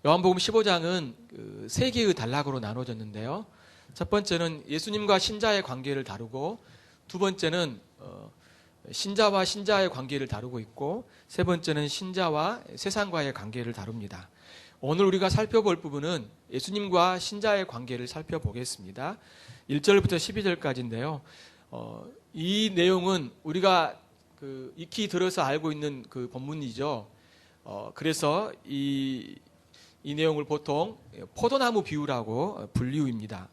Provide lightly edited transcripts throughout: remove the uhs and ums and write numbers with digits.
요한복음 15장은 세 개의 단락으로 나눠졌는데요. 첫 번째는 예수님과 신자의 관계를 다루고, 두 번째는 신자와 신자의 관계를 다루고 있고, 세 번째는 신자와 세상과의 관계를 다룹니다. 오늘 우리가 살펴볼 부분은 예수님과 신자의 관계를 살펴보겠습니다. 1절부터 12절까지인데요. 이 내용은 우리가 익히 들어서 알고 있는 그 본문이죠. 그래서 이 내용을 보통 포도나무 비유라고 불리웁니다.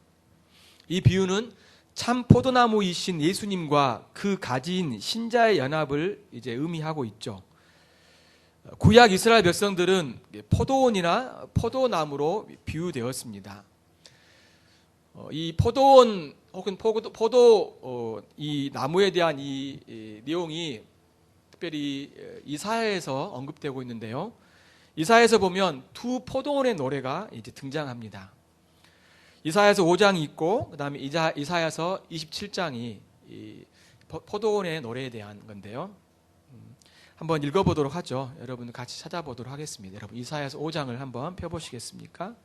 이 비유는 참 포도나무이신 예수님과 그 가지인 신자의 연합을 이제 의미하고 있죠. 구약 이스라엘 백성들은 포도원이나 포도나무로 비유되었습니다. 이 포도원 혹은 이 나무에 대한 이 내용이 특별히 이사야에서 언급되고 있는데요. 이사야에서 보면 두 포도원의 노래가 이제 등장합니다. 이사야서 5장이 있고, 그 다음에 이사야서 27장이 이 포도원의 노래에 대한 건데요. 한번 읽어보도록 하죠. 여러분 같이 찾아보도록 하겠습니다. 여러분 이사야서 5장을 한번 펴보시겠습니까?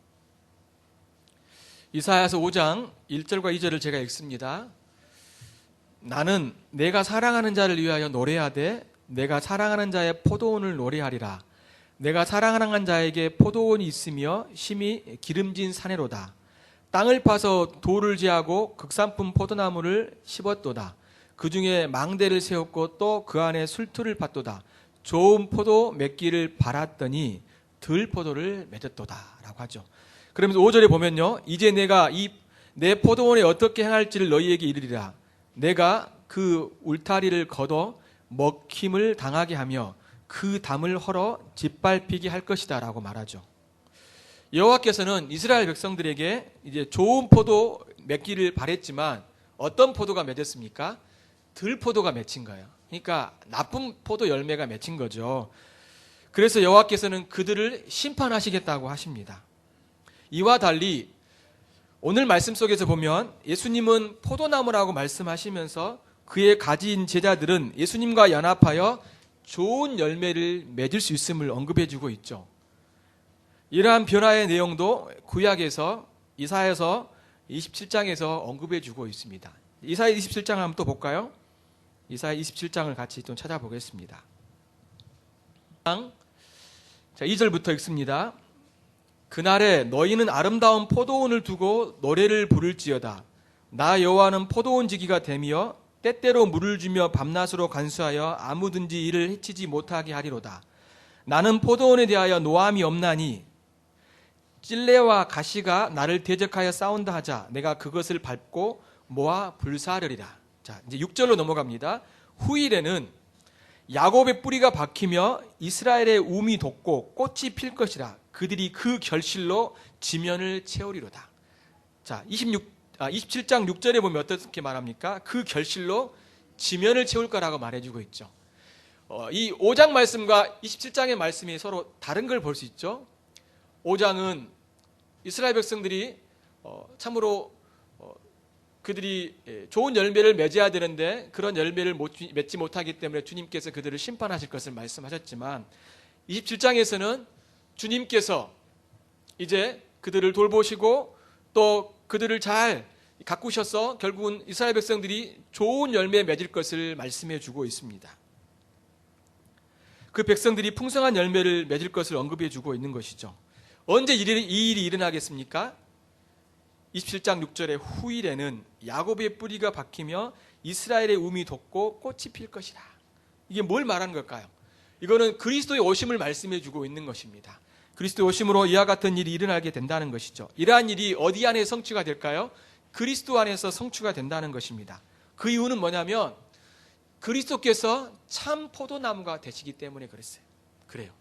이사야서 5장 1절과 2절을 제가 읽습니다. 나는 내가 사랑하는 자를 위하여 노래하되 내가 사랑하는 자의 포도원을 노래하리라. 내가 사랑하는 자에게 포도원이 있으며 심히 기름진 사내로다. 땅을 파서 돌을 제하고 극산품 포도나무를 심었도다. 그 중에 망대를 세웠고 또 그 안에 술틀을 팠도다. 좋은 포도 맺기를 바랐더니 들 포도를 맺었도다 라고 하죠. 그러면서 5절에 보면요, 이제 내가 내 포도원에 어떻게 행할지를 너희에게 이르리라. 내가 그 울타리를 걷어 먹힘을 당하게 하며 그 담을 헐어 짓밟히게 할 것이다 라고 말하죠. 여호와께서는 이스라엘 백성들에게 이제 좋은 포도 맺기를 바랬지만 어떤 포도가 맺었습니까? 들포도가 맺힌 거예요. 그러니까 나쁜 포도 열매가 맺힌 거죠. 그래서 여호와께서는 그들을 심판하시겠다고 하십니다. 이와 달리 오늘 말씀 속에서 보면 예수님은 포도나무라고 말씀하시면서 그의 가진 제자들은 예수님과 연합하여 좋은 열매를 맺을 수 있음을 언급해주고 있죠. 이러한 변화의 내용도 구약에서 이사야서 27장에서 언급해주고 있습니다. 이사야 27장 한번 또 볼까요? 이사야 27장을 같이 좀 찾아보겠습니다. 자, 2절부터 읽습니다. 그날에 너희는 아름다운 포도원을 두고 노래를 부를지어다. 나 여호와는 포도원 지기가 되며 때때로 물을 주며 밤낮으로 간수하여 아무든지 이를 해치지 못하게 하리로다. 나는 포도원에 대하여 노함이 없나니 찔레와 가시가 나를 대적하여 싸운다 하자 내가 그것을 밟고 모아 불사르리라. 자, 이제 6절로 넘어갑니다. 후일에는 야곱의 뿌리가 박히며 이스라엘의 움이 돋고 꽃이 필 것이라. 그들이 그 결실로 지면을 채우리로다. 자, 27장 6절에 보면 어떻게 말합니까? 그 결실로 지면을 채울 거라고 말해주고 있죠. 이 5장 말씀과 27장의 말씀이 서로 다른 걸 볼 수 있죠. 5장은 이스라엘 백성들이 참으로 그들이 좋은 열매를 맺어야 되는데 그런 열매를 맺지 못하기 때문에 주님께서 그들을 심판하실 것을 말씀하셨지만 27장에서는 주님께서 이제 그들을 돌보시고 또 그들을 잘 가꾸셔서 결국은 이스라엘 백성들이 좋은 열매 맺을 것을 말씀해 주고 있습니다. 그 백성들이 풍성한 열매를 맺을 것을 언급해 주고 있는 것이죠. 언제 이 일이 일어나겠습니까? 27장 6절의 후일에는 야곱의 뿌리가 박히며 이스라엘의 움이 돋고 꽃이 필 것이라. 이게 뭘 말하는 걸까요? 이거는 그리스도의 오심을 말씀해 주고 있는 것입니다. 그리스도의 오심으로 이와 같은 일이 일어나게 된다는 것이죠. 이러한 일이 어디 안에 성취가 될까요? 그리스도 안에서 성취가 된다는 것입니다. 그 이유는 뭐냐면 그리스도께서 참 포도나무가 되시기 때문에 그래요.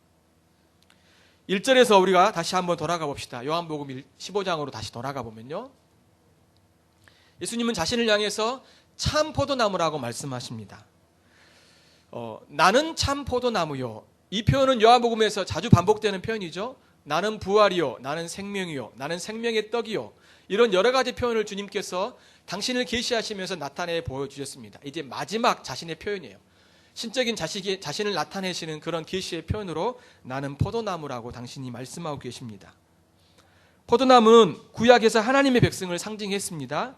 1절에서 우리가 다시 한번 돌아가 봅시다. 요한복음 15장으로 다시 돌아가 보면요, 예수님은 자신을 향해서 참 포도나무라고 말씀하십니다. 나는 참 포도나무요. 이 표현은 요한복음에서 자주 반복되는 표현이죠. 나는 부활이요, 나는 생명이요, 나는 생명의 떡이요. 이런 여러 가지 표현을 주님께서 당신을 계시하시면서 나타내 보여주셨습니다. 이제 마지막 자신의 표현이에요. 신적인 자신을 나타내시는 그런 계시의 표현으로 나는 포도나무라고 당신이 말씀하고 계십니다. 포도나무는 구약에서 하나님의 백성을 상징했습니다.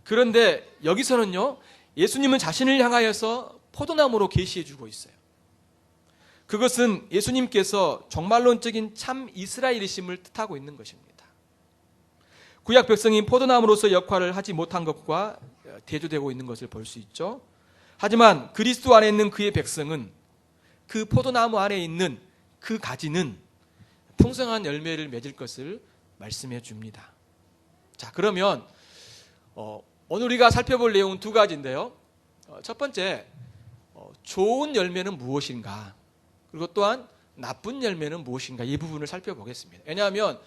그런데 여기서는요, 예수님은 자신을 향하여서 포도나무로 계시해 주고 있어요. 그것은 예수님께서 종말론적인 참 이스라엘이심을 뜻하고 있는 것입니다. 구약 백성이 포도나무로서 역할을 하지 못한 것과 대조되고 있는 것을 볼 수 있죠. 하지만 그리스도 안에 있는 그의 백성은 그 포도나무 안에 있는 그 가지는 풍성한 열매를 맺을 것을 말씀해 줍니다. 자, 그러면 오늘 우리가 살펴볼 내용은 두 가지인데요. 첫 번째, 좋은 열매는 무엇인가? 그리고 또한 나쁜 열매는 무엇인가? 이 부분을 살펴보겠습니다. 왜냐하면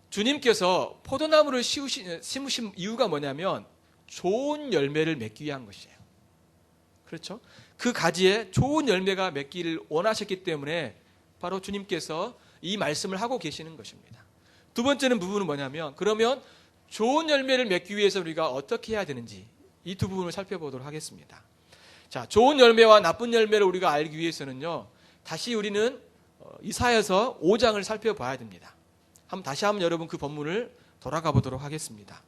주님께서 포도나무를 심으신 이유가 뭐냐면 좋은 열매를 맺기 위한 것이에요. 그렇죠? 그 가지에 좋은 열매가 맺기를 원하셨기 때문에 바로 주님께서 이 말씀을 하고 계시는 것입니다. 두 번째는 부분은 뭐냐면 그러면 좋은 열매를 맺기 위해서 우리가 어떻게 해야 되는지 이 두 부분을 살펴보도록 하겠습니다. 자, 좋은 열매와 나쁜 열매를 우리가 알기 위해서는요, 다시 우리는 이사야서 5장을 살펴봐야 됩니다. 다시 한번 여러분 그 본문을 돌아가 보도록 하겠습니다.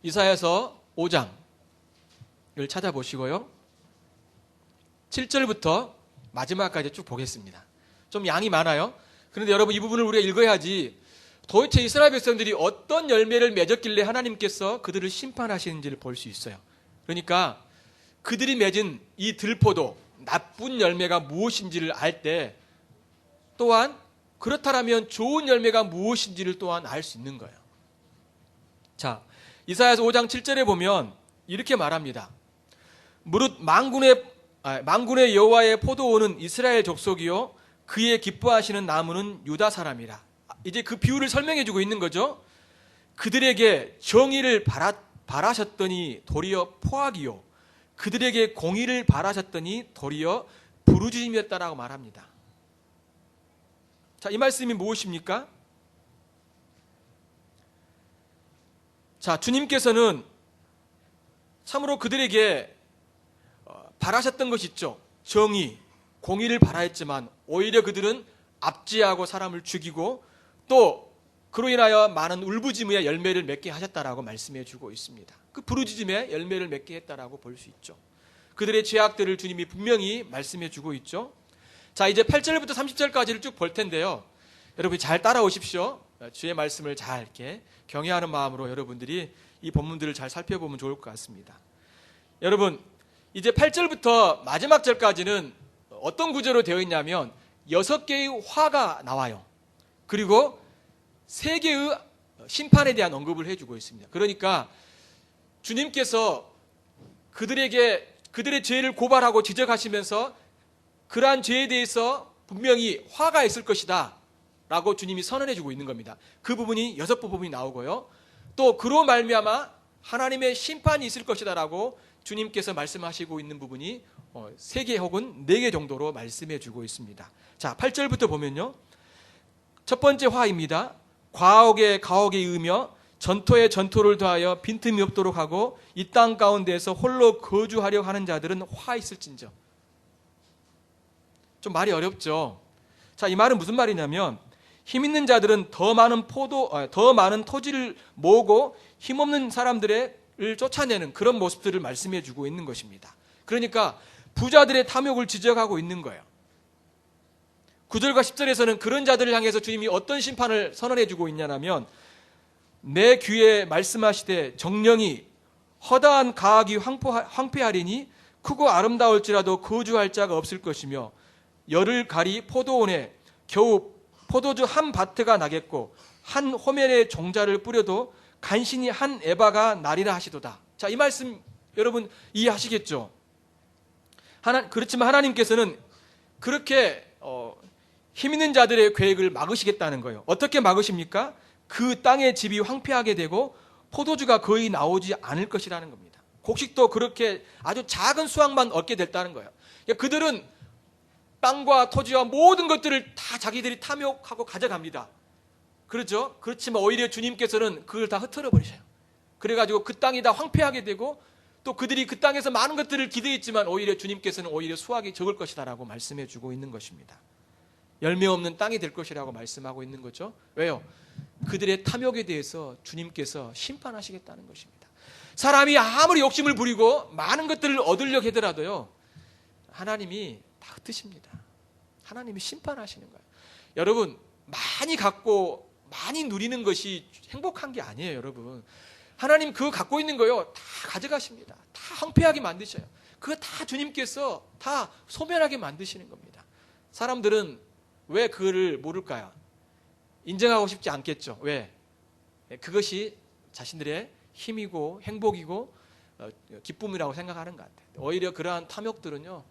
이사야서 5장을 찾아보시고요. 7절부터 마지막까지 쭉 보겠습니다. 좀 양이 많아요. 그런데 여러분 이 부분을 우리가 읽어야지 도대체 이스라엘 백성들이 어떤 열매를 맺었길래 하나님께서 그들을 심판하시는지를 볼 수 있어요. 그러니까 그들이 맺은 이 들포도 나쁜 열매가 무엇인지를 알 때 또한 그렇다면 좋은 열매가 무엇인지를 또한 알 수 있는 거예요. 자, 이사야서 5장 7절에 보면 이렇게 말합니다. 무릇 만군의 여호와의 포도원은 이스라엘 족속이요 그의 기뻐하시는 나무는 유다 사람이라. 이제 그 비유를 설명해 주고 있는 거죠. 그들에게 정의를 바라셨더니 도리어 포악이요 그들에게 공의를 바라셨더니 도리어 부르짖음이었다라고 말합니다. 자, 이 말씀이 무엇입니까? 자, 주님께서는 참으로 그들에게 바라셨던 것이 있죠. 정의, 공의를 바라했지만 오히려 그들은 압제하고 사람을 죽이고 또 그로 인하여 많은 울부짖음의 열매를 맺게 하셨다라고 말씀해 주고 있습니다. 그 부르짖음의 열매를 맺게 했다라고 볼 수 있죠. 그들의 죄악들을 주님이 분명히 말씀해 주고 있죠. 자, 이제 8절부터 30절까지를 쭉 볼 텐데요. 여러분이 잘 따라오십시오. 주의 말씀을 잘 이렇게 경외하는 마음으로 여러분들이 이 본문들을 잘 살펴보면 좋을 것 같습니다. 여러분, 이제 8절부터 마지막 절까지는 어떤 구조로 되어 있냐면 6개의 화가 나와요. 그리고 3개의 심판에 대한 언급을 해주고 있습니다. 그러니까 주님께서 그들의 죄를 고발하고 지적하시면서 그러한 죄에 대해서 분명히 화가 있을 것이다 라고 주님이 선언해주고 있는 겁니다. 그 부분이 6부분이 나오고요. 또 그로 말미암아 하나님의 심판이 있을 것이다 라고 주님께서 말씀하시고 있는 부분이 3개 혹은 4개 정도로 말씀해주고 있습니다. 자, 8절부터 보면요. 첫 번째 화입니다. 과옥에 가옥에 이으며 전토에 전토를 더하여 빈틈이 없도록 하고 이 땅 가운데에서 홀로 거주하려 하는 자들은 화 있을진저. 좀 말이 어렵죠. 자, 이 말은 무슨 말이냐면 힘 있는 자들은 더 많은 토지를 모으고 힘없는 사람들을 쫓아내는 그런 모습들을 말씀해 주고 있는 것입니다. 그러니까 부자들의 탐욕을 지적하고 있는 거예요. 9절과 10절에서는 그런 자들을 향해서 주님이 어떤 심판을 선언해 주고 있냐면 내 귀에 말씀하시되 정령이 허다한 가학이 황폐하리니 크고 아름다울지라도 거주할 자가 없을 것이며 열을 가리 포도원에 겨우 포도주 한 바트가 나겠고 한 호멜의 종자를 뿌려도 간신히 한 에바가 나리라 하시도다. 자, 이 말씀 여러분 이해하시겠죠? 그렇지만 하나님께서는 그렇게 힘 있는 자들의 계획을 막으시겠다는 거예요. 어떻게 막으십니까? 그 땅의 집이 황폐하게 되고 포도주가 거의 나오지 않을 것이라는 겁니다. 곡식도 그렇게 아주 작은 수확만 얻게 됐다는 거예요. 그러니까 그들은 땅과 토지와 모든 것들을 다 자기들이 탐욕하고 가져갑니다. 그렇죠? 그렇지만 오히려 주님께서는 그걸 다 흩어져 버리셔요. 그래가지고 그 땅이 다 황폐하게 되고 또 그들이 그 땅에서 많은 것들을 기대했지만 오히려 주님께서는 오히려 수확이 적을 것이다라고 말씀해 주고 있는 것입니다. 열매 없는 땅이 될 것이라고 말씀하고 있는 거죠. 왜요? 그들의 탐욕에 대해서 주님께서 심판하시겠다는 것입니다. 사람이 아무리 욕심을 부리고 많은 것들을 얻으려고 하더라도요, 하나님이 다 흩으십니다. 하나님이 심판하시는 거예요. 여러분, 많이 갖고 많이 누리는 것이 행복한 게 아니에요, 여러분. 하나님 그거 갖고 있는 거요, 다 가져가십니다. 다 황폐하게 만드셔요. 그거 다 주님께서 다 소멸하게 만드시는 겁니다. 사람들은 왜 그거를 모를까요? 인정하고 싶지 않겠죠. 왜? 그것이 자신들의 힘이고 행복이고 기쁨이라고 생각하는 것 같아요. 오히려 그러한 탐욕들은요,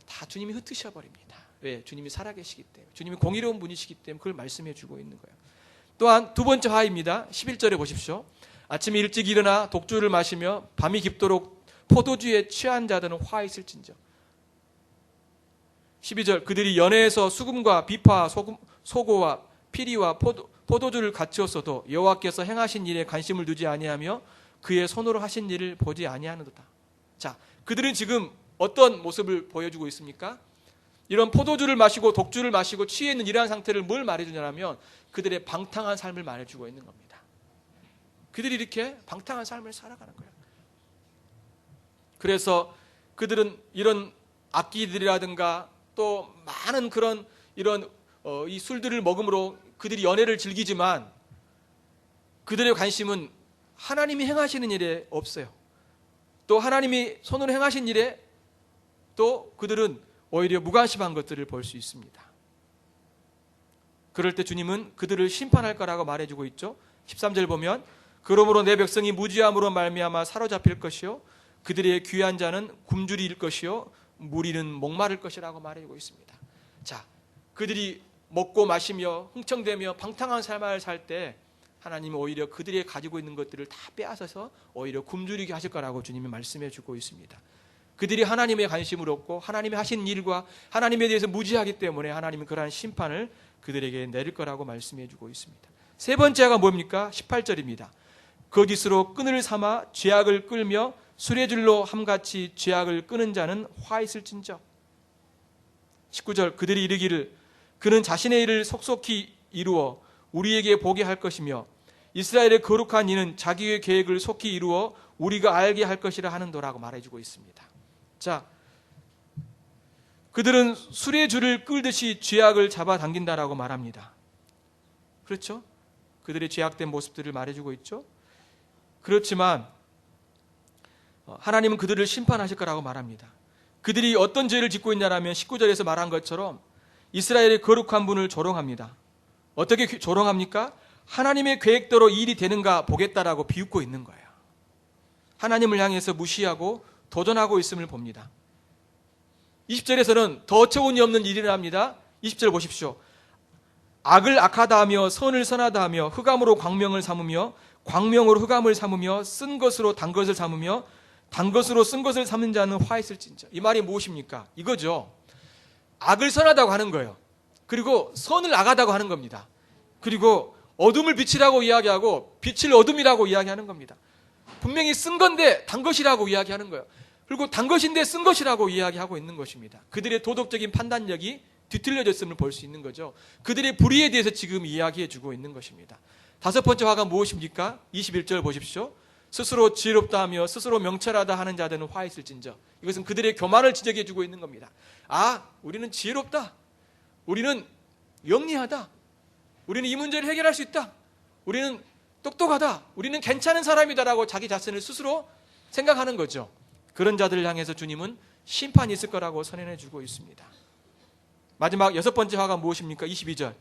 다 주님이 흩으셔 버립니다. 왜? 주님이 살아계시기 때문에, 주님이 공의로운 분이시기 때문에 그걸 말씀해 주고 있는 거예요. 또한 두 번째 화입니다. 11절에 보십시오. 아침에 일찍 일어나 독주를 마시며 밤이 깊도록 포도주에 취한 자들은 화 있을진저. 12절, 그들이 연회에서 수금과 비파, 소고와 피리와 포도주를 갖추었어도 여호와께서 행하신 일에 관심을 두지 아니하며 그의 손으로 하신 일을 보지 아니하는도다. 자, 그들은 지금 어떤 모습을 보여주고 있습니까? 이런 포도주를 마시고 독주를 마시고 취해 있는 이러한 상태를 뭘 말해주냐면 그들의 방탕한 삶을 말해주고 있는 겁니다. 그들이 이렇게 방탕한 삶을 살아가는 거예요. 그래서 그들은 이런 악기들이라든가 또 많은 그런 이런 이 술들을 먹음으로 그들이 연애를 즐기지만 그들의 관심은 하나님이 행하시는 일에 없어요. 또 하나님이 손으로 행하신 일에 또 그들은 오히려 무관심한 것들을 볼 수 있습니다. 그럴 때 주님은 그들을 심판할 거라고 말해주고 있죠. 13절 보면 그러므로 내 백성이 무지함으로 말미암아 사로잡힐 것이요 그들의 귀한 자는 굶주릴 것이요 무리는 목마를 것이라고 말해주고 있습니다. 자, 그들이 먹고 마시며 흥청대며 방탕한 삶을 살 때 하나님은 오히려 그들이 가지고 있는 것들을 다 빼앗아서 오히려 굶주리게 하실 거라고 주님이 말씀해 주고 있습니다. 그들이 하나님의 관심을 없고 하나님이 하신 일과 하나님에 대해서 무지하기 때문에 하나님은 그러한 심판을 그들에게 내릴 거라고 말씀해 주고 있습니다. 세 번째가 뭡니까? 18절입니다. 거짓으로 끈을 삼아 죄악을 끌며 수레줄로 함같이 죄악을 끄는 자는 화 있을진저. 19절, 그들이 이르기를 그는 자신의 일을 속속히 이루어 우리에게 보게 할 것이며 이스라엘의 거룩한 이는 자기의 계획을 속히 이루어 우리가 알게 할 것이라 하는도라고 말해주고 있습니다. 자, 그들은 수레줄을 끌듯이 죄악을 잡아당긴다라고 말합니다. 그렇죠? 그들의 죄악된 모습들을 말해주고 있죠. 그렇지만 하나님은 그들을 심판하실 거라고 말합니다. 그들이 어떤 죄를 짓고 있냐면 19절에서 말한 것처럼 이스라엘의 거룩한 분을 조롱합니다. 어떻게 조롱합니까? 하나님의 계획대로 일이 되는가 보겠다라고 비웃고 있는 거예요. 하나님을 향해서 무시하고 도전하고 있음을 봅니다. 20절에서는 더 어처구니 없는 일이라 합니다. 20절 보십시오. 악을 악하다 하며 선을 선하다 하며 흑암으로 광명을 삼으며 광명으로 흑암을 삼으며 쓴 것으로 단 것을 삼으며 단 것으로 쓴 것을 삼는 자는 화 있을진저. 이 말이 무엇입니까? 이거죠. 악을 선하다고 하는 거예요. 그리고 선을 악하다고 하는 겁니다. 그리고 어둠을 빛이라고 이야기하고 빛을 어둠이라고 이야기하는 겁니다. 분명히 쓴 건데 단 것이라고 이야기하는 거예요. 그리고 단 것인데 쓴 것이라고 이야기하고 있는 것입니다. 그들의 도덕적인 판단력이 뒤틀려졌음을 볼 수 있는 거죠. 그들의 불의에 대해서 지금 이야기해 주고 있는 것입니다. 다섯 번째 화가 무엇입니까? 21절 보십시오. 스스로 지혜롭다 하며 스스로 명철하다 하는 자들은 화 있을진저. 이것은 그들의 교만을 지적해 주고 있는 겁니다. 아, 우리는 지혜롭다. 우리는 영리하다. 우리는 이 문제를 해결할 수 있다. 우리는 똑똑하다. 우리는 괜찮은 사람이다라고 자기 자신을 스스로 생각하는 거죠. 그런 자들을 향해서 주님은 심판이 있을 거라고 선언해 주고 있습니다. 마지막 여섯 번째 화가 무엇입니까? 22절.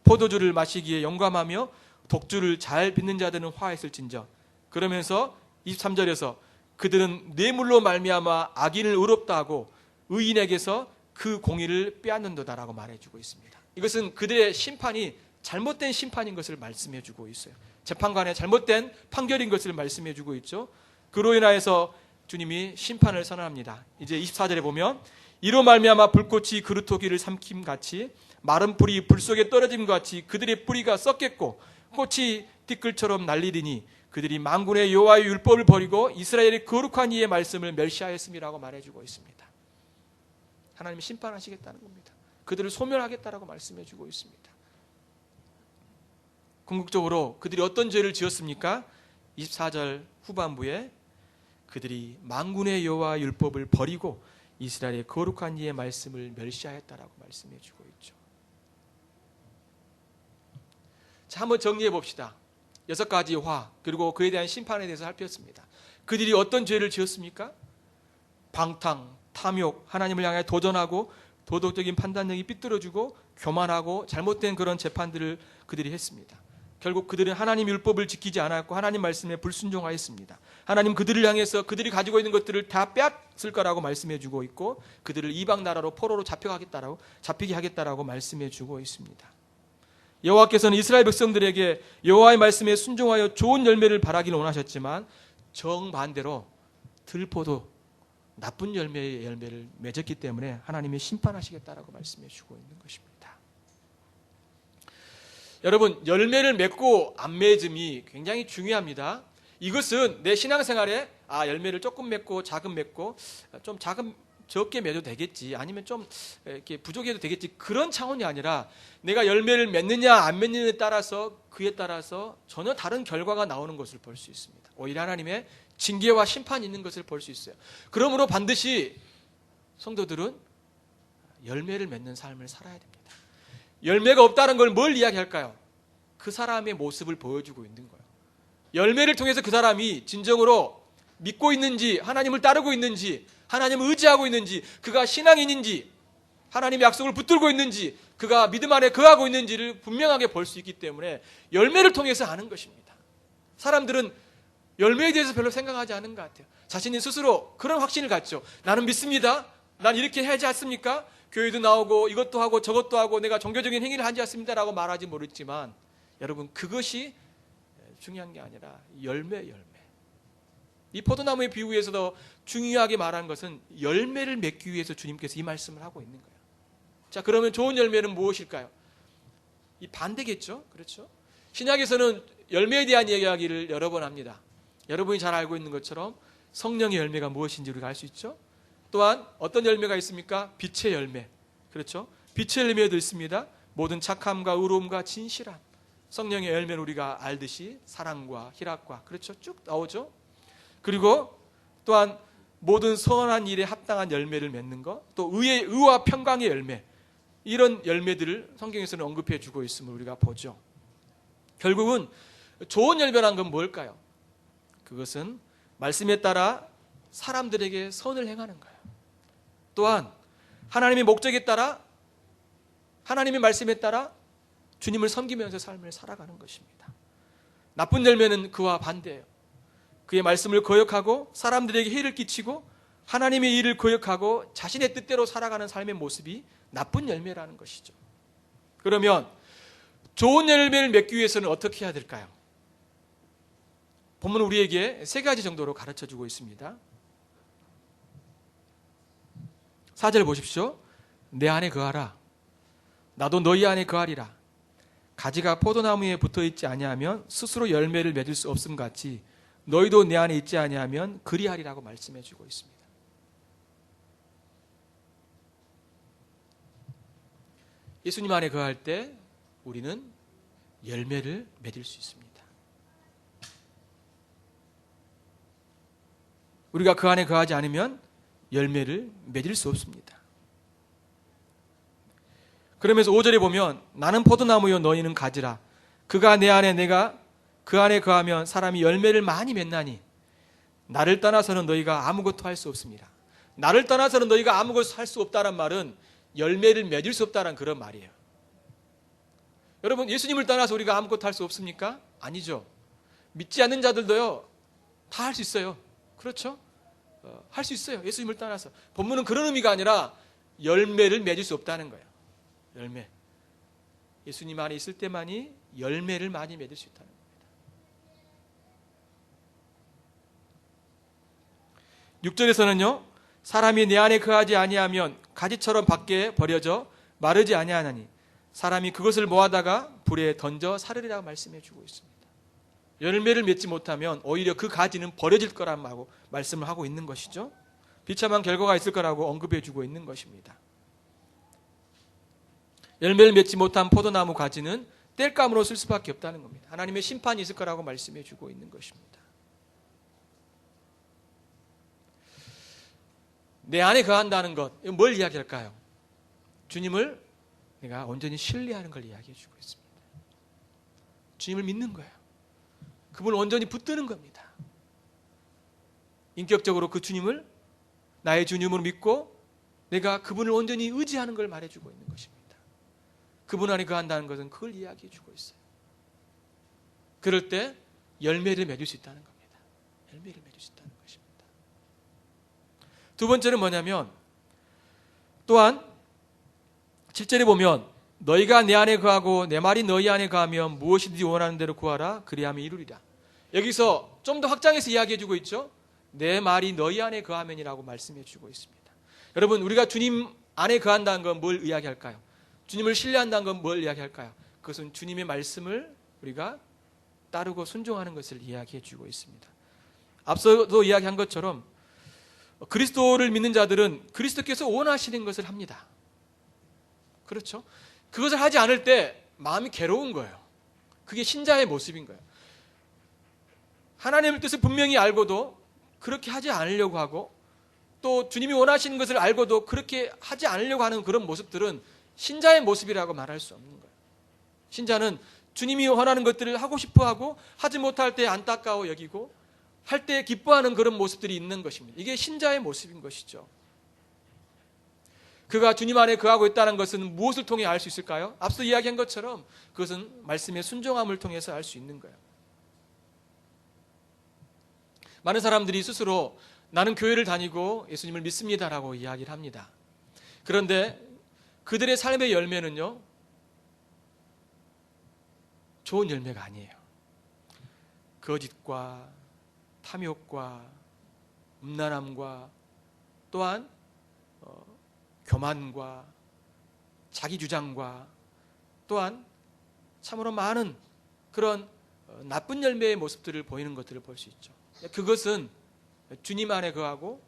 포도주를 마시기에 영감하며 독주를 잘 빚는 자들은 화 있을진저. 그러면서 23절에서 그들은 뇌물로 말미암아 악인을 의롭다 하고 의인에게서 그 공의를 빼앗는도다라고 말해주고 있습니다. 이것은 그들의 심판이 잘못된 심판인 것을 말씀해주고 있어요. 재판관의 잘못된 판결인 것을 말씀해주고 있죠. 그로 인하여서 주님이 심판을 선언합니다. 이제 24절에 보면 이로 말미암아 불꽃이 그루터기를 삼킴같이 마른 풀이 불 속에 떨어짐 같이 그들의 뿌리가 썩겠고 꽃이 티끌처럼 날리리니 그들이 만군의 여호와의 율법을 버리고 이스라엘의 거룩한 이의 말씀을 멸시하였음이라고 말해주고 있습니다. 하나님이 심판하시겠다는 겁니다. 그들을 소멸하겠다라고 말씀해주고 있습니다. 궁극적으로 그들이 어떤 죄를 지었습니까? 24절 후반부에 그들이 만군의 여호와의 율법을 버리고 이스라엘의 거룩한 이의 말씀을 멸시하였다라고 말씀해주고 있죠. 자, 한번 정리해 봅시다. 6가지 화, 그리고 그에 대한 심판에 대해서 살폈습니다. 그들이 어떤 죄를 지었습니까? 방탕, 탐욕, 하나님을 향해 도전하고 도덕적인 판단력이 삐뚤어지고 교만하고 잘못된 그런 재판들을 그들이 했습니다. 결국 그들은 하나님 율법을 지키지 않았고 하나님 말씀에 불순종하였습니다. 하나님 그들을 향해서 그들이 가지고 있는 것들을 다 빼앗을 거라고 말씀해 주고 있고 그들을 이방 나라로 포로로 잡히게 하겠다라고 말씀해 주고 있습니다. 여호와께서는 이스라엘 백성들에게 여호와의 말씀에 순종하여 좋은 열매를 바라기를 원하셨지만 정반대로 들포도 나쁜 열매를 맺었기 때문에 하나님이 심판하시겠다라고 말씀해 주고 있는 것입니다. 여러분, 열매를 맺고 안 맺음이 굉장히 중요합니다. 이것은 내 신앙생활에 열매를 조금 맺고 작은 맺고 좀 적게 맺어도 되겠지, 아니면 좀 이렇게 부족해도 되겠지, 그런 차원이 아니라 내가 열매를 맺느냐 안 맺느냐에 따라서 그에 따라서 전혀 다른 결과가 나오는 것을 볼 수 있습니다. 오히려 하나님의 징계와 심판이 있는 것을 볼 수 있어요. 그러므로 반드시 성도들은 열매를 맺는 삶을 살아야 됩니다. 열매가 없다는 걸 뭘 이야기할까요? 그 사람의 모습을 보여주고 있는 거예요. 열매를 통해서 그 사람이 진정으로 믿고 있는지, 하나님을 따르고 있는지, 하나님을 의지하고 있는지, 그가 신앙인인지, 하나님의 약속을 붙들고 있는지, 그가 믿음 안에 거하고 있는지를 분명하게 볼 수 있기 때문에 열매를 통해서 아는 것입니다. 사람들은 열매에 대해서 별로 생각하지 않은 것 같아요. 자신이 스스로 그런 확신을 갖죠. 나는 믿습니다. 난 이렇게 하지 않습니까? 교회도 나오고 이것도 하고 저것도 하고 내가 종교적인 행위를 하지 않습니다라고 말하지 모르지만 여러분, 그것이 중요한 게 아니라 열매. 이 포도나무의 비유에서도 중요하게 말한 것은 열매를 맺기 위해서 주님께서 이 말씀을 하고 있는 거예요. 자, 그러면 좋은 열매는 무엇일까요? 이 반대겠죠. 그렇죠? 신약에서는 열매에 대한 이야기를 여러 번 합니다. 여러분이 잘 알고 있는 것처럼 성령의 열매가 무엇인지 우리가 알 수 있죠. 또한 어떤 열매가 있습니까? 빛의 열매. 그렇죠? 빛의 열매도 있습니다. 모든 착함과 의로움과 진실함. 성령의 열매는 우리가 알듯이 사랑과 희락과, 그렇죠? 쭉 나오죠. 그리고 또한 모든 선한 일에 합당한 열매를 맺는 것, 또 의와 평강의 열매, 이런 열매들을 성경에서는 언급해 주고 있음을 우리가 보죠. 결국은 좋은 열매란 건 뭘까요? 그것은 말씀에 따라 사람들에게 선을 행하는 거예요. 또한 하나님의 목적에 따라, 하나님의 말씀에 따라 주님을 섬기면서 삶을 살아가는 것입니다. 나쁜 열매는 그와 반대예요. 그의 말씀을 거역하고 사람들에게 해를 끼치고 하나님의 일을 거역하고 자신의 뜻대로 살아가는 삶의 모습이 나쁜 열매라는 것이죠. 그러면 좋은 열매를 맺기 위해서는 어떻게 해야 될까요? 본문은 우리에게 3가지 정도로 가르쳐주고 있습니다. 4절 보십시오. 내 안에 거하라. 나도 너희 안에 거하리라. 가지가 포도나무에 붙어있지 아니하면 스스로 열매를 맺을 수 없음 같이 너희도 내 안에 있지 아니하면 그리하리라고 말씀해 주고 있습니다. 예수님 안에 거할 때 우리는 열매를 맺을 수 있습니다. 우리가 그 안에 거하지 않으면 열매를 맺을 수 없습니다. 그러면서 5절에 보면 나는 포도나무요 너희는 가지라. 그가 내 안에 내가 그 안에 거하면 사람이 열매를 많이 맺나니 나를 떠나서는 너희가 아무것도 할 수 없습니다. 나를 떠나서는 너희가 아무것도 할 수 없다는 말은 열매를 맺을 수 없다는 그런 말이에요. 여러분, 예수님을 떠나서 우리가 아무것도 할 수 없습니까? 아니죠. 믿지 않는 자들도요 다 할 수 있어요. 그렇죠? 할 수 있어요. 예수님을 떠나서. 본문은 그런 의미가 아니라 열매를 맺을 수 없다는 거예요. 열매. 예수님 안에 있을 때만이 열매를 많이 맺을 수 있다는 겁니다. 6절에서는요. 사람이 내 안에 거하지 아니하면 가지처럼 밖에 버려져 마르지 아니하나니 사람이 그것을 모아다가 불에 던져 사르리라고 말씀해 주고 있습니다. 열매를 맺지 못하면 오히려 그 가지는 버려질 거라고 말씀을 하고 있는 것이죠. 비참한 결과가 있을 거라고 언급해 주고 있는 것입니다. 열매를 맺지 못한 포도나무 가지는 땔감으로 쓸 수밖에 없다는 겁니다. 하나님의 심판이 있을 거라고 말씀해 주고 있는 것입니다. 내 안에 거한다는 것, 뭘 이야기할까요? 주님을 내가 온전히 신뢰하는 걸 이야기해 주고 있습니다. 주님을 믿는 거예요. 그분을 온전히 붙드는 겁니다. 인격적으로 그 주님을 나의 주님으로 믿고 내가 그분을 온전히 의지하는 걸 말해주고 있는 것입니다. 그분 안에 거한다는 것은 그걸 이야기해 주고 있어요. 그럴 때 열매를 맺을 수 있다는 겁니다. 열매를 맺을 수 있다는 것입니다. 두 번째는 뭐냐면, 또한 7절에 보면 너희가 내 안에 거하고 내 말이 너희 안에 거하면 무엇이든지 원하는 대로 구하라 그리하면 이루리라. 여기서 좀 더 확장해서 이야기해 주고 있죠. 내 말이 너희 안에 거하면이라고 말씀해 주고 있습니다. 여러분, 우리가 주님 안에 거한다는 건 뭘 이야기할까요? 주님을 신뢰한다는 건 뭘 이야기할까요? 그것은 주님의 말씀을 우리가 따르고 순종하는 것을 이야기해 주고 있습니다. 앞서도 이야기한 것처럼 그리스도를 믿는 자들은 그리스도께서 원하시는 것을 합니다. 그렇죠? 그것을 하지 않을 때 마음이 괴로운 거예요. 그게 신자의 모습인 거예요. 하나님의 뜻을 분명히 알고도 그렇게 하지 않으려고 하고, 또 주님이 원하시는 것을 알고도 그렇게 하지 않으려고 하는 그런 모습들은 신자의 모습이라고 말할 수 없는 거예요. 신자는 주님이 원하는 것들을 하고 싶어하고 하지 못할 때 안타까워 여기고 할 때 기뻐하는 그런 모습들이 있는 것입니다. 이게 신자의 모습인 것이죠. 그가 주님 안에 거하고 있다는 것은 무엇을 통해 알 수 있을까요? 앞서 이야기한 것처럼 그것은 말씀의 순종함을 통해서 알 수 있는 거예요. 많은 사람들이 스스로 나는 교회를 다니고 예수님을 믿습니다라고 이야기를 합니다. 그런데 그들의 삶의 열매는요, 좋은 열매가 아니에요. 거짓과 탐욕과 음란함과 또한 교만과 자기주장과 또한 참으로 많은 그런 나쁜 열매의 모습들을 보이는 것들을 볼 수 있죠. 그것은 주님 안에 거하고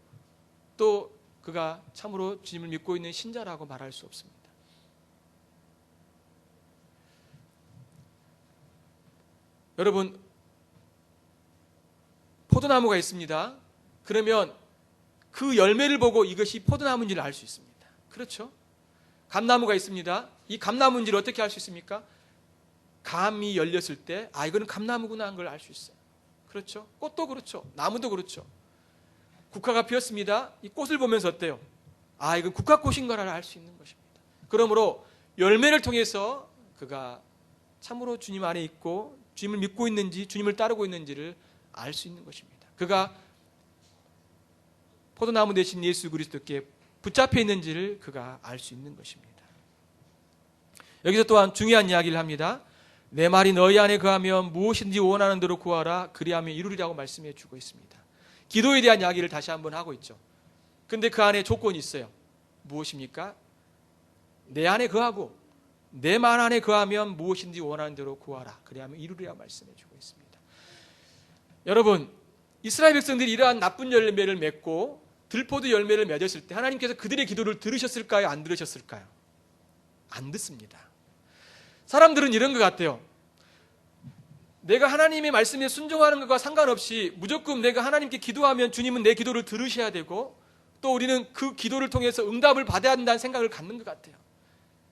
또 그가 참으로 주님을 믿고 있는 신자라고 말할 수 없습니다. 여러분, 포도나무가 있습니다. 그러면 그 열매를 보고 이것이 포도나무인지를 알 수 있습니다. 그렇죠? 감나무가 있습니다. 이 감나무인지를 어떻게 알 수 있습니까? 감이 열렸을 때 이거는 감나무구나 하는 걸 알 수 있어요. 그렇죠? 꽃도 그렇죠. 나무도 그렇죠. 국화가 피었습니다. 이 꽃을 보면서 어때요? 이건 국화꽃인 걸 알 수 있는 것입니다. 그러므로 열매를 통해서 그가 참으로 주님 안에 있고 주님을 믿고 있는지 주님을 따르고 있는지를 알 수 있는 것입니다. 그가 포도나무 대신 예수 그리스도께 붙잡혀 있는지를 그가 알 수 있는 것입니다. 여기서 또한 중요한 이야기를 합니다. 내 말이 너희 안에 거하면 무엇인지 원하는 대로 구하라 그리하면 이루리라고 말씀해 주고 있습니다. 기도에 대한 이야기를 다시 한번 하고 있죠. 근데 그 안에 조건이 있어요. 무엇입니까? 내 안에 거하고 내 말 안에 거하면 무엇인지 원하는 대로 구하라 그리하면 이루리라고 말씀해 주고 있습니다. 여러분, 이스라엘 백성들이 이러한 나쁜 열매를 맺고 들포도 열매를 맺었을 때 하나님께서 그들의 기도를 들으셨을까요? 안 들으셨을까요? 안 듣습니다. 사람들은 이런 것 같아요. 내가 하나님의 말씀에 순종하는 것과 상관없이 무조건 내가 하나님께 기도하면 주님은 내 기도를 들으셔야 되고 또 우리는 그 기도를 통해서 응답을 받아야 한다는 생각을 갖는 것 같아요.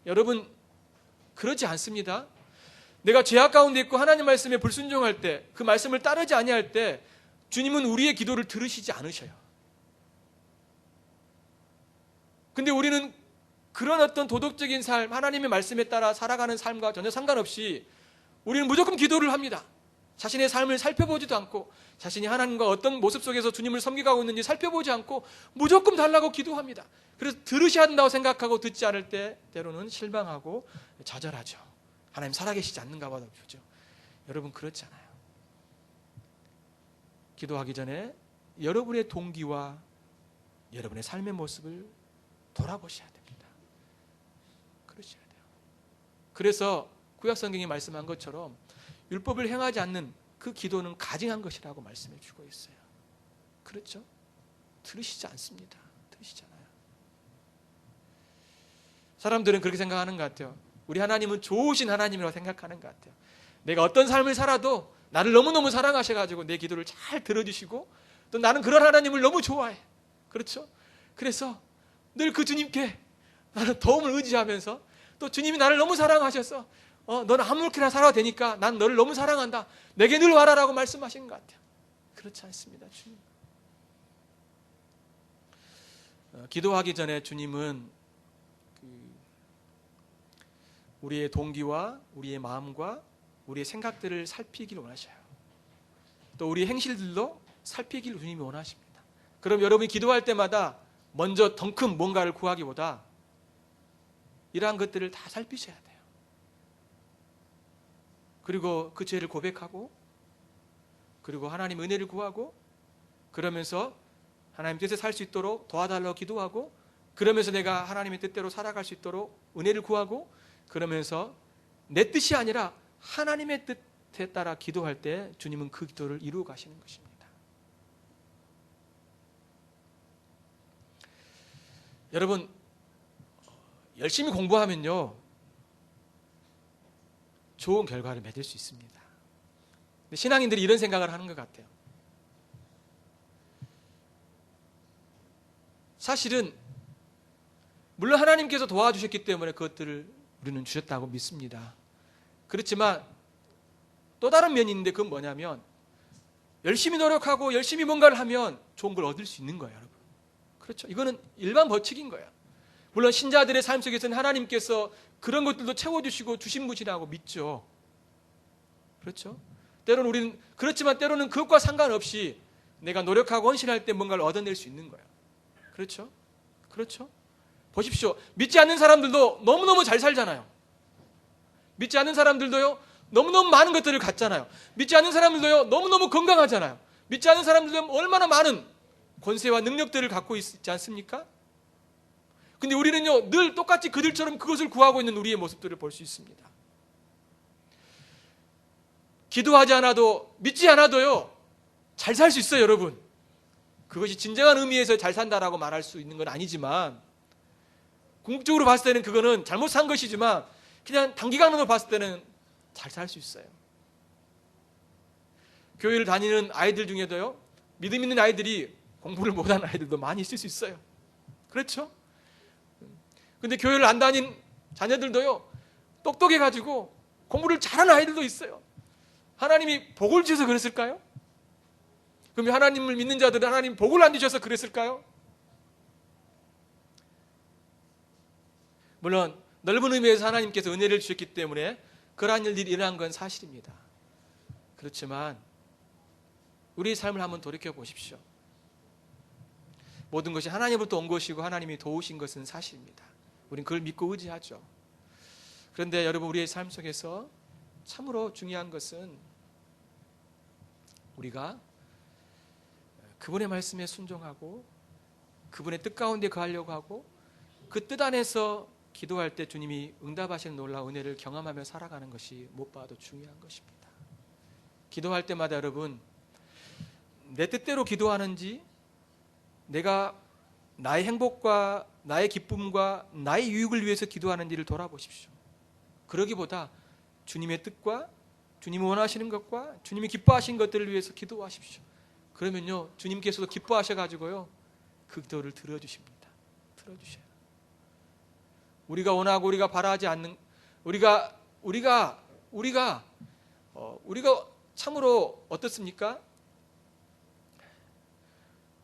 여러분, 그렇지 않습니다. 내가 죄악 가운데 있고 하나님 말씀에 불순종할 때, 그 말씀을 따르지 아니할 때 주님은 우리의 기도를 들으시지 않으셔요. 근데 우리는 그런 어떤 도덕적인 삶, 하나님의 말씀에 따라 살아가는 삶과 전혀 상관없이 우리는 무조건 기도를 합니다. 자신의 삶을 살펴보지도 않고 자신이 하나님과 어떤 모습 속에서 주님을 섬기고 있는지 살펴보지 않고 무조건 달라고 기도합니다. 그래서 들으셔야 한다고 생각하고 듣지 않을 때 때로는 실망하고 좌절하죠. 하나님 살아계시지 않는가 봐도 보죠. 여러분, 그렇지 않아요. 기도하기 전에 여러분의 동기와 여러분의 삶의 모습을 돌아보셔야 됩니다. 그러셔야 돼요. 그래서 구약 성경이 말씀한 것처럼 율법을 행하지 않는 그 기도는 가증한 것이라고 말씀해 주고 있어요. 그렇죠? 들으시지 않습니다. 들으시잖아요. 사람들은 그렇게 생각하는 것 같아요. 우리 하나님은 좋으신 하나님이라고 생각하는 것 같아요. 내가 어떤 삶을 살아도 나를 너무너무 사랑하셔가지고 내 기도를 잘 들어주시고 또 나는 그런 하나님을 너무 좋아해. 그렇죠? 그래서 늘 그 주님께 나는 도움을 의지하면서 또 주님이 나를 너무 사랑하셔서 너는 아무렇게나 살아도 되니까 난 너를 너무 사랑한다. 내게 늘 와라라고 말씀하시는 것 같아요. 그렇지 않습니다. 주님. 기도하기 전에 주님은 우리의 동기와 우리의 마음과 우리의 생각들을 살피기를 원하셔요. 또 우리의 행실들도 살피기를 주님이 원하십니다. 그럼 여러분이 기도할 때마다 먼저 덩큰 뭔가를 구하기보다 이러한 것들을 다 살피셔야 돼요. 그리고 그 죄를 고백하고 그리고 하나님 은혜를 구하고 그러면서 하나님 뜻에 살 수 있도록 도와달라고 기도하고 그러면서 내가 하나님의 뜻대로 살아갈 수 있도록 은혜를 구하고 그러면서 내 뜻이 아니라 하나님의 뜻에 따라 기도할 때 주님은 그 기도를 이루어 가시는 것입니다. 여러분 열심히 공부하면요 좋은 결과를 맺을 수 있습니다. 근데 신앙인들이 이런 생각을 하는 것 같아요. 사실은 물론 하나님께서 도와주셨기 때문에 그것들을 우리는 주셨다고 믿습니다. 그렇지만 또 다른 면이 있는데 그건 뭐냐면 열심히 노력하고 열심히 뭔가를 하면 좋은 걸 얻을 수 있는 거예요, 여러분. 그렇죠? 이거는 일반 법칙인 거예요. 물론 신자들의 삶 속에서는 하나님께서 그런 것들도 채워주시고 주신 분이라고 믿죠. 그렇죠? 때로는 우리는 그렇지만 때로는 그것과 상관없이 내가 노력하고 헌신할 때 뭔가를 얻어낼 수 있는 거예요. 그렇죠? 그렇죠? 보십시오. 믿지 않는 사람들도 너무너무 잘 살잖아요. 믿지 않는 사람들도요, 너무너무 많은 것들을 갖잖아요. 믿지 않는 사람들도요, 너무너무 건강하잖아요. 믿지 않는 사람들도 얼마나 많은 권세와 능력들을 갖고 있지 않습니까? 근데 우리는요, 늘 똑같이 그들처럼 그것을 구하고 있는 우리의 모습들을 볼 수 있습니다. 기도하지 않아도, 믿지 않아도요, 잘 살 수 있어요, 여러분. 그것이 진정한 의미에서 잘 산다라고 말할 수 있는 건 아니지만, 궁극적으로 봤을 때는 그거는 잘못 산 것이지만, 그냥 단기간으로 봤을 때는 잘 살 수 있어요. 교회를 다니는 아이들 중에도요, 믿음 있는 아이들이 공부를 못하는 아이들도 많이 있을 수 있어요. 그렇죠? 근데 교회를 안 다닌 자녀들도요, 똑똑해가지고 공부를 잘하는 아이들도 있어요. 하나님이 복을 주셔서 그랬을까요? 그럼 하나님을 믿는 자들은 하나님 복을 안 주셔서 그랬을까요? 물론 넓은 의미에서 하나님께서 은혜를 주셨기 때문에 그러한 일들이 일어난 건 사실입니다. 그렇지만 우리의 삶을 한번 돌이켜 보십시오. 모든 것이 하나님으로부터 온 것이고 하나님이 도우신 것은 사실입니다. 우리는 그걸 믿고 의지하죠. 그런데 여러분, 우리의 삶 속에서 참으로 중요한 것은 우리가 그분의 말씀에 순종하고 그분의 뜻 가운데 거하려고 하고 그 뜻 안에서 기도할 때 주님이 응답하시는 놀라운 은혜를 경험하며 살아가는 것이 무엇보다도 중요한 것입니다. 기도할 때마다 여러분, 내 뜻대로 기도하는지, 내가 나의 행복과 나의 기쁨과 나의 유익을 위해서 기도하는지를 돌아보십시오. 그러기보다 주님의 뜻과 주님이 원하시는 것과 주님이 기뻐하신 것들을 위해서 기도하십시오. 그러면요, 주님께서도 기뻐하셔가지고요, 그 기도를 들어주십니다. 들어주셔요. 우리가 원하고 우리가 바라지 않는, 우리가 참으로 어떻습니까?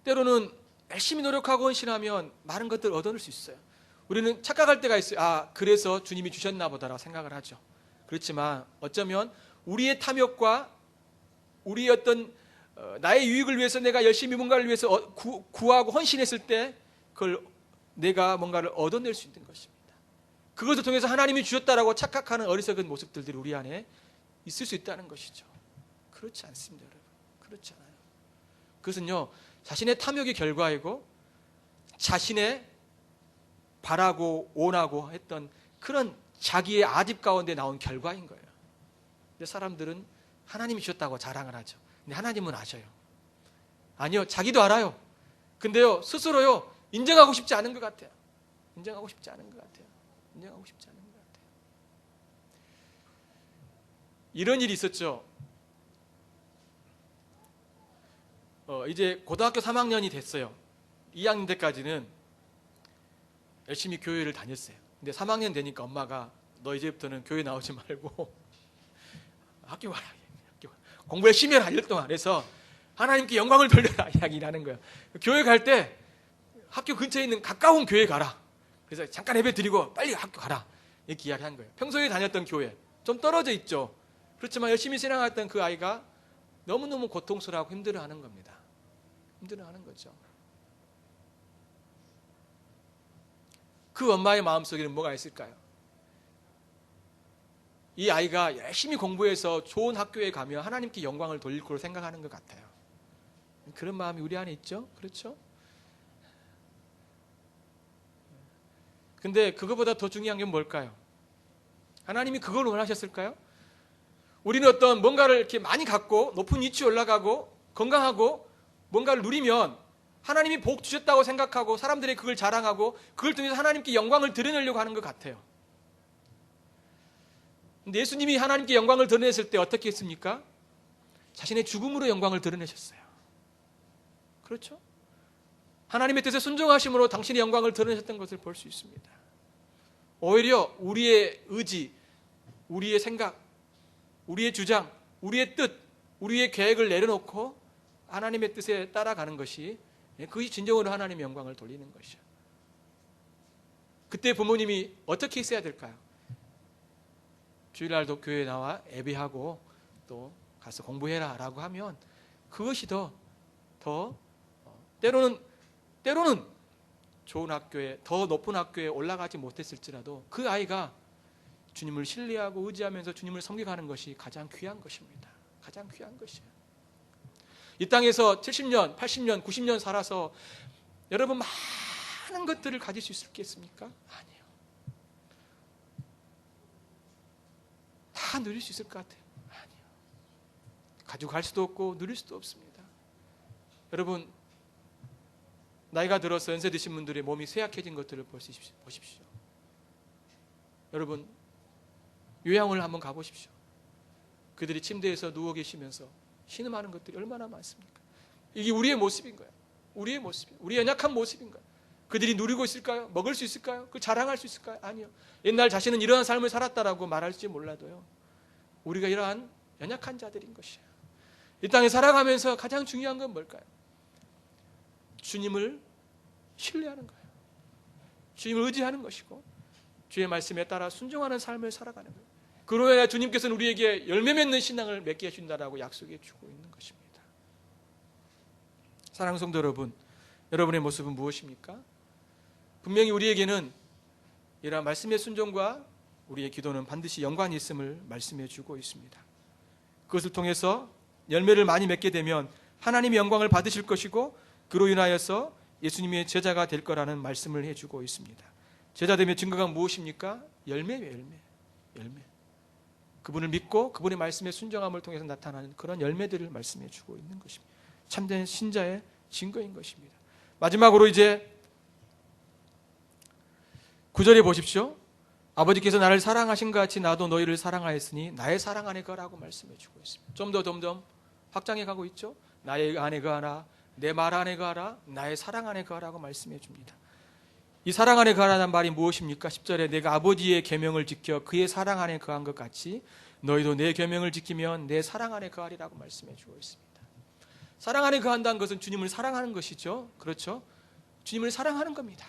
때로는 열심히 노력하고 헌신하면 많은 것들을 얻어낼 수 있어요. 우리는 착각할 때가 있어요. 그래서 주님이 주셨나 보다라고 생각을 하죠. 그렇지만 어쩌면 우리의 탐욕과 우리의 어떤 나의 유익을 위해서 내가 열심히 뭔가를 위해서 구하고 헌신했을 때 그걸 내가 뭔가를 얻어낼 수 있는 것입니다. 그것을 통해서 하나님이 주셨다라고 착각하는 어리석은 모습들이 우리 안에 있을 수 있다는 것이죠. 그렇지 않습니다, 여러분. 그렇지 않아요. 그것은요, 자신의 탐욕의 결과이고 자신의 바라고 원하고 했던 그런 자기의 아집 가운데 나온 결과인 거예요. 근데 사람들은 하나님이 주셨다고 자랑을 하죠. 근데 하나님은 아셔요. 아니요, 자기도 알아요. 근데요, 스스로요, 인정하고 싶지 않은 것 같아요. 인정하고 싶지 않은 것 같아요. 인정하고 싶지 않은 것 같아요. 이런 일이 있었죠. 이제 고등학교 3학년이 됐어요. 2학년 때까지는 열심히 교회를 다녔어요. 근데 3학년 되니까 엄마가 너 이제부터는 교회 나오지 말고 학교 가라. 공부 열심히 해라. 1년 동안. 그래서 하나님께 영광을 돌려라. 이야기를 하는 거예요. 교회 갈 때 학교 근처에 있는 가까운 교회 가라. 그래서 잠깐 예배 드리고 빨리 학교 가라. 이렇게 이야기한 거예요. 평소에 다녔던 교회. 좀 떨어져 있죠. 그렇지만 열심히 신앙했던 그 아이가 너무너무 고통스러워하고 힘들어하는 겁니다. 힘들어하는 거죠. 그 엄마의 마음속에는 뭐가 있을까요? 이 아이가 열심히 공부해서 좋은 학교에 가면 하나님께 영광을 돌릴 거로 생각하는 것 같아요. 그런 마음이 우리 안에 있죠? 그렇죠? 근데 그거보다 더 중요한 게 뭘까요? 하나님이 그걸 원하셨을까요? 우리는 어떤 뭔가를 이렇게 많이 갖고 높은 위치에 올라가고 건강하고 뭔가를 누리면 하나님이 복 주셨다고 생각하고 사람들이 그걸 자랑하고 그걸 통해서 하나님께 영광을 드러내려고 하는 것 같아요. 근데 예수님이 하나님께 영광을 드러냈을 때 어떻게 했습니까? 자신의 죽음으로 영광을 드러내셨어요. 그렇죠? 하나님의 뜻에 순종하심으로 당신의 영광을 드러내셨던 것을 볼 수 있습니다. 오히려 우리의 의지, 우리의 생각, 우리의 주장, 우리의 뜻, 우리의 계획을 내려놓고 하나님의 뜻에 따라가는 것이 그것이 진정으로 하나님의 영광을 돌리는 것이죠. 그때 부모님이 어떻게 했어야 될까요? 주일날도 교회에 나와 예배하고 또 가서 공부해라 라고 하면 그것이 더 때로는 좋은 학교에 더 높은 학교에 올라가지 못했을지라도 그 아이가 주님을 신뢰하고 의지하면서 주님을 섬겨가는 것이 가장 귀한 것입니다. 가장 귀한 것이에요. 이 땅에서 70년, 80년, 90년 살아서 여러분 많은 것들을 가질 수 있겠습니까? 아니에요. 다 누릴 수 있을 것 같아요. 아니요. 가지고 갈 수도 없고 누릴 수도 없습니다. 여러분 나이가 들어서 연세 드신 분들의 몸이 쇠약해진 것들을 보십시오. 여러분 요양을 한번 가보십시오. 그들이 침대에서 누워 계시면서 신음하는 것들이 얼마나 많습니까? 이게 우리의 모습인 거예요. 우리의 모습이에요. 우리의 연약한 모습인 거예요. 그들이 누리고 있을까요? 먹을 수 있을까요? 그 자랑할 수 있을까요? 아니요. 옛날 자신은 이러한 삶을 살았다라고 말할지 몰라도요. 우리가 이러한 연약한 자들인 것이에요. 이 땅에 살아가면서 가장 중요한 건 뭘까요? 주님을 신뢰하는 거예요. 주님을 의지하는 것이고 주의 말씀에 따라 순종하는 삶을 살아가는 거예요. 그로 인해 주님께서는 우리에게 열매 맺는 신앙을 맺게 해준다라고 약속해 주고 있는 것입니다. 사랑하는 성도 여러분, 여러분의 모습은 무엇입니까? 분명히 우리에게는 이러한 말씀의 순종과 우리의 기도는 반드시 연관이 있음을 말씀해 주고 있습니다. 그것을 통해서 열매를 많이 맺게 되면 하나님의 영광을 받으실 것이고 그로 인하여서 예수님의 제자가 될 거라는 말씀을 해주고 있습니다. 제자됨의 증거가 무엇입니까? 열매예요. 열매. 그분을 믿고 그분의 말씀에 순종함을 통해서 나타나는 그런 열매들을 말씀해 주고 있는 것입니다. 참된 신자의 증거인 것입니다. 마지막으로 이제 9절에 보십시오. 아버지께서 나를 사랑하신 것 같이 나도 너희를 사랑하였으니 나의 사랑 안에 거라고 말씀해 주고 있습니다. 좀 더 점점 확장해 가고 있죠. 나의 안에 거하라, 내 말 안에 거하라, 나의 사랑 안에 거하라고 말씀해 줍니다. 이 사랑 안에 거하라는 말이 무엇입니까? 10절에 내가 아버지의 계명을 지켜 그의 사랑 안에 거한 것 같이 너희도 내 계명을 지키면 내 사랑 안에 거하리라고 말씀해 주고 있습니다. 사랑 안에 거한다는 것은 주님을 사랑하는 것이죠. 그렇죠? 주님을 사랑하는 겁니다.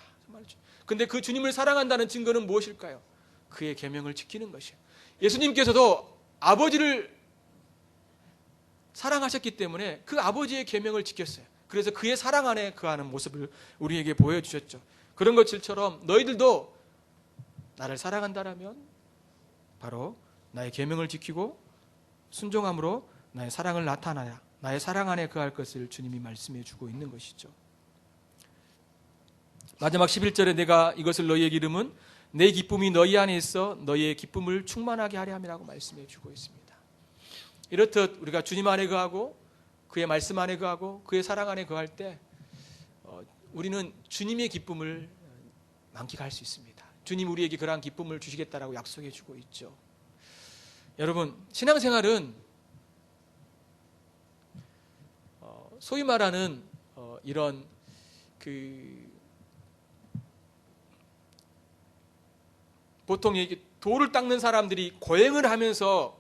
근데 그 주님을 사랑한다는 증거는 무엇일까요? 그의 계명을 지키는 것이에요. 예수님께서도 아버지를 사랑하셨기 때문에 그 아버지의 계명을 지켰어요. 그래서 그의 사랑 안에 거하는 모습을 우리에게 보여주셨죠. 그런 것처럼 너희들도 나를 사랑한다라면 바로 나의 계명을 지키고 순종함으로 나의 사랑을 나타나야 나의 사랑 안에 거할 것을 주님이 말씀해 주고 있는 것이죠. 마지막 11절에 내가 이것을 너희에게 이름은 내 기쁨이 너희 안에 있어 너희의 기쁨을 충만하게 하려 함이라고 말씀해 주고 있습니다. 이렇듯 우리가 주님 안에 거하고 그의 말씀 안에 거하고 그의 사랑 안에 거할 때 우리는 주님의 기쁨을 만끽할 수 있습니다. 주님 우리에게 그러한 기쁨을 주시겠다라고 약속해 주고 있죠. 여러분, 신앙생활은 소위 말하는 이런 보통 돌을 닦는 사람들이 고행을 하면서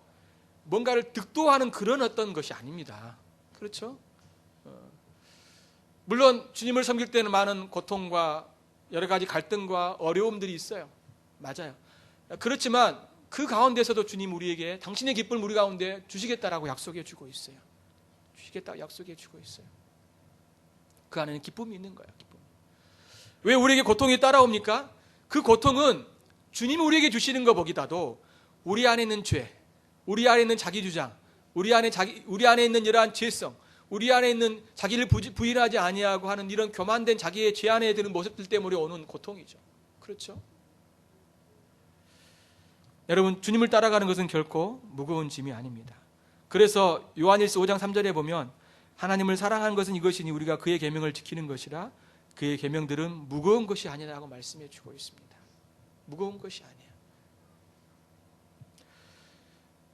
뭔가를 득도하는 그런 어떤 것이 아닙니다. 그렇죠? 물론 주님을 섬길 때는 많은 고통과 여러 가지 갈등과 어려움들이 있어요. 맞아요. 그렇지만 그 가운데서도 주님 우리에게 당신의 기쁨을 우리 가운데 주시겠다라고 약속해 주고 있어요. 주시겠다고 약속해 주고 있어요. 그 안에는 기쁨이 있는 거예요. 기쁨. 왜 우리에게 고통이 따라옵니까? 그 고통은 주님이 우리에게 주시는 것보다도 우리 안에 있는 죄, 우리 안에 있는 자기 주장, 우리 안에 있는 이러한 죄성, 우리 안에 있는 자기를 부인하지 아니하고 하는 이런 교만된 자기의 죄 안에 드는 모습들 때문에 오는 고통이죠. 그렇죠? 여러분, 주님을 따라가는 것은 결코 무거운 짐이 아닙니다. 그래서 요한일서 5장 3절에 보면 하나님을 사랑하는 것은 이것이니 우리가 그의 계명을 지키는 것이라 그의 계명들은 무거운 것이 아니라고 말씀해 주고 있습니다. 무거운 것이 아니에요.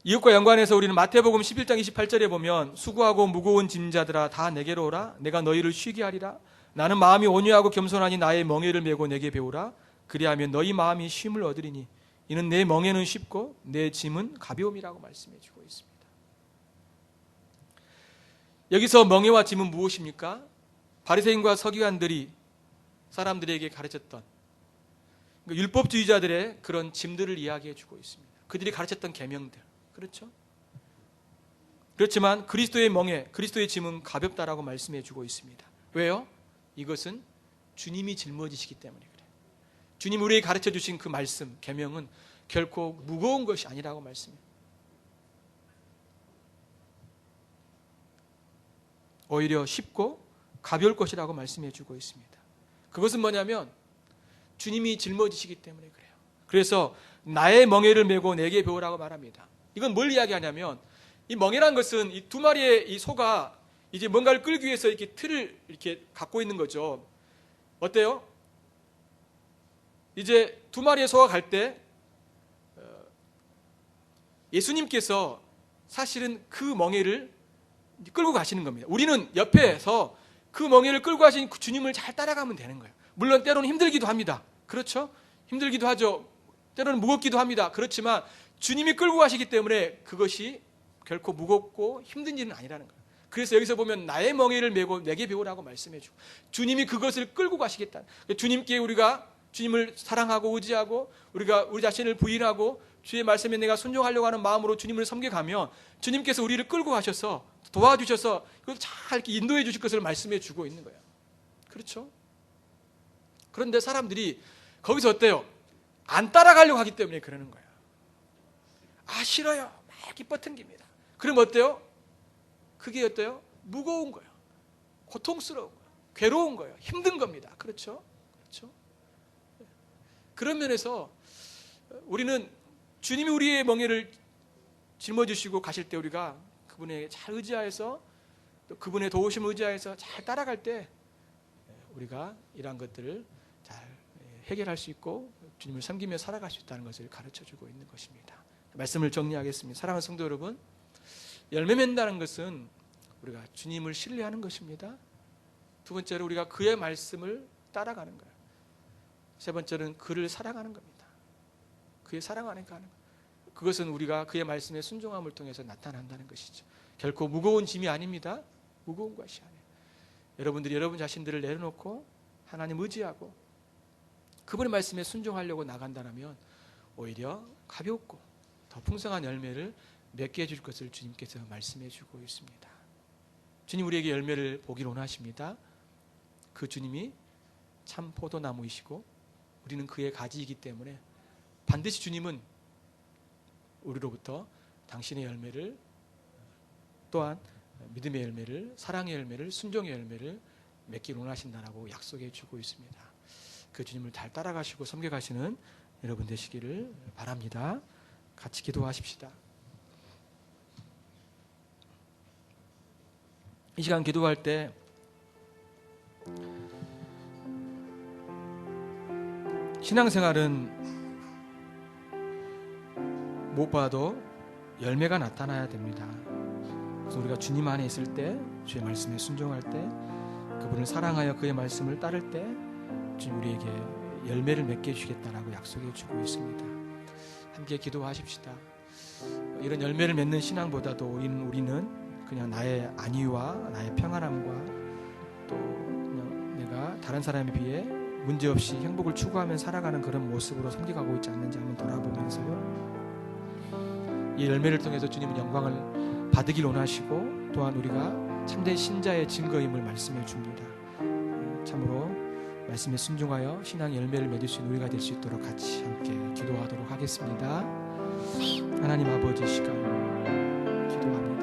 이것과 연관해서 우리는 마태복음 11장 28절에 보면 수고하고 무거운 짐자들아 다 내게로 오라 내가 너희를 쉬게 하리라 나는 마음이 온유하고 겸손하니 나의 멍에를 메고 내게 배우라 그리하면 너희 마음이 쉼을 얻으리니 이는 내 멍에는 쉽고 내 짐은 가벼움이라고 말씀해 주고 있습니다. 여기서 멍에와 짐은 무엇입니까? 바리새인과 서기관들이 사람들에게 가르쳤던 율법주의자들의 그런 짐들을 이야기해 주고 있습니다. 그들이 가르쳤던 계명들. 그렇죠? 그렇지만 그리스도의 멍에, 그리스도의 짐은 가볍다라고 말씀해 주고 있습니다. 왜요? 이것은 주님이 짊어지시기 때문에 그래요. 주님 우리에게 가르쳐 주신 그 말씀, 계명은 결코 무거운 것이 아니라고 말씀해요. 오히려 쉽고 가벼울 것이라고 말씀해 주고 있습니다. 그것은 뭐냐면 주님이 짊어지시기 때문에 그래요. 그래서 나의 멍에를 메고 내게 배우라고 말합니다. 이건 뭘 이야기하냐면 이 멍에란 것은 이 두 마리의 이 소가 이제 뭔가를 끌기 위해서 이렇게 틀을 이렇게 갖고 있는 거죠. 어때요? 이제 두 마리의 소가 갈 때 예수님께서 사실은 그 멍에를 끌고 가시는 겁니다. 우리는 옆에서 그 멍에를 끌고 가신 그 주님을 잘 따라가면 되는 거예요. 물론 때로는 힘들기도 합니다. 그렇죠? 힘들기도 하죠. 때로는 무겁기도 합니다. 그렇지만 주님이 끌고 가시기 때문에 그것이 결코 무겁고 힘든 일은 아니라는 거예요. 그래서 여기서 보면 나의 멍에를 메고 내게 배우라고 말씀해 주고 주님이 그것을 끌고 가시겠다. 주님께 우리가 주님을 사랑하고 의지하고 우리가 우리 자신을 부인하고 주의 말씀에 내가 순종하려고 하는 마음으로 주님을 섬겨가면 주님께서 우리를 끌고 가셔서 도와주셔서 그걸 잘 이렇게 인도해 주실 것을 말씀해 주고 있는 거예요. 그렇죠? 그런데 사람들이 거기서 어때요? 안 따라가려고 하기 때문에 그러는 거예요. 아 싫어요. 막 기뻐 튕깁니다. 그럼 어때요? 그게 어때요? 무거운 거예요. 고통스러운 거예요. 괴로운 거예요. 힘든 겁니다. 그렇죠? 그렇죠? 그런 면에서 우리는 주님이 우리의 멍에를 짊어지시고 가실 때 우리가 그분에 잘 의지하여서 또 그분의 도우심을 의지하여서 잘 따라갈 때 우리가 이러한 것들을 잘 해결할 수 있고 주님을 섬기며 살아갈 수 있다는 것을 가르쳐주고 있는 것입니다. 말씀을 정리하겠습니다. 사랑하는 성도 여러분, 열매 맺는다는 것은 우리가 주님을 신뢰하는 것입니다. 두 번째로 우리가 그의 말씀을 따라가는 거예요. 세 번째는 그를 사랑하는 겁니다. 그의 사랑 안에 가는 거예요. 그것은 우리가 그의 말씀에 순종함을 통해서 나타난다는 것이죠. 결코 무거운 짐이 아닙니다. 무거운 것이 아니에요. 여러분들이 여러분 자신들을 내려놓고 하나님 의지하고 그분의 말씀에 순종하려고 나간다면 오히려 가볍고 더 풍성한 열매를 맺게 해줄 것을 주님께서 말씀해 주고 있습니다. 주님 우리에게 열매를 보기를 원하십니다. 그 주님이 참 포도나무이시고 우리는 그의 가지이기 때문에 반드시 주님은 우리로부터 당신의 열매를 또한 믿음의 열매를 사랑의 열매를 순종의 열매를 맺기를 원하신다라고 약속해 주고 있습니다. 그 주님을 잘 따라가시고 섬겨가시는 여러분 되시기를 바랍니다. 같이 기도하십시다. 이 시간 기도할 때 신앙생활은 무엇보다도 열매가 나타나야 됩니다. 그래서 우리가 주님 안에 있을 때, 주의 말씀에 순종할 때, 그분을 사랑하여 그의 말씀을 따를 때 주님 우리에게 열매를 맺게 해주겠다라고 약속해 주고 있습니다. 함께 기도하십시다. 이런 열매를 맺는 신앙보다도 우리는 그냥 나의 안위와 나의 평안함과 또 그냥 내가 다른 사람에 비해 문제없이 행복을 추구하며 살아가는 그런 모습으로 섬겨가고 있지 않는지 한번 돌아보면서요, 이 열매를 통해서 주님은 영광을 받으길 원하시고 또한 우리가 참된 신자의 증거임을 말씀해 줍니다. 참으로 말씀에 순종하여 신앙의 열매를 맺을 수 있는 우리가 될 수 있도록 같이 함께 기도하도록 하겠습니다. 하나님 아버지, 시간 기도합니다.